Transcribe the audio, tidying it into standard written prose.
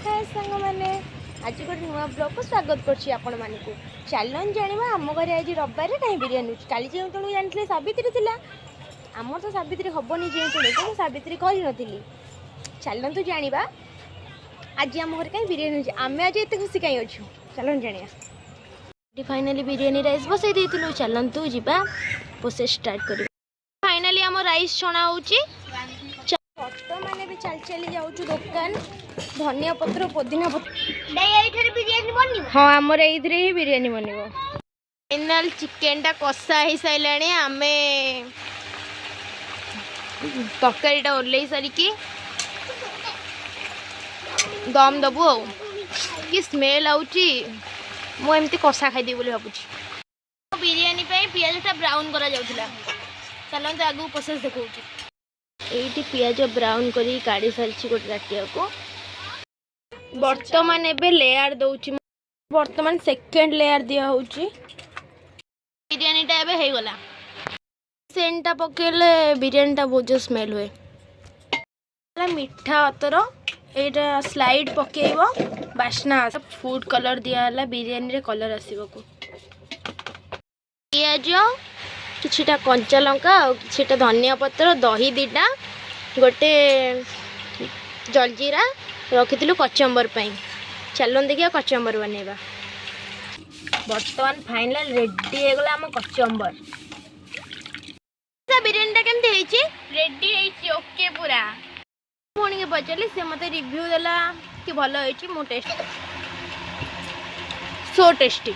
हाय सांग मैंने आज गोटे नुआ ब्लॉग को स्वागत करछि आपण मानकु चलन जानिबा आम घरे आज रविवार कहीं बिरियानी काली जे तुम जानथिले सावित्री थिला आमर तो सावित्री हबनी जे तुम सावित्री कहि नथिली चलन तो जानिबा आज आम घरे कहीं बिरियानी आमे आज एते खुशी कहीं अछु चलन जानिया फाइनली बिरियानी राइस बसई देथिलु चलन तू जिबा प्रोसेस स्टार्ट करी फाइनली आम राइस छणा होची भक्त माने भी चल चली जाऊँ दुकान धनिया पत्र पुदीना पत्र बिरियानी हाँ आमर ये ही बिरियानी बनब फाइनाल चिकेन टा कषा हो सारे आम तरकारीटा ओल्ल सारिकी दम दबु आ कि स्मेल आउची मुझे कषा खाईदी भावुँ बिरियानी पियाजटा ब्राउन करा जाउथिला चलते आगू प्रोसेस देखा ये पियाज ब्राउन करी काढ़ी सारी गोटे राटिया को बर्तमान एबे लेयर दउची बर्तमान सेकेंड लेयर दिया होची बिरियानीटा एबे हे गला सेंटा पकेले बिरियानीटा बहुत जो स्मेल हुए मीठा अतर एटा स्लाइड पकेइबो बास्ना फूड कलर दिया हला बिरियानी रे कलर आसीबो को पियाज किछिटा कंचा लंका और किछिटा धनिया पत्र दही दीटा गोटे जलजीरा रखी कचम्बर चलन देखिए कचम्बर बनवा बर्तमान फाइनल रेडी हो गला आम कचम्बर बिरियानी केमती रेडी ओके पूरा भौणी के पचारि से मत रिव्यू देला कि भल हो टेस्ट सो टेस्टी।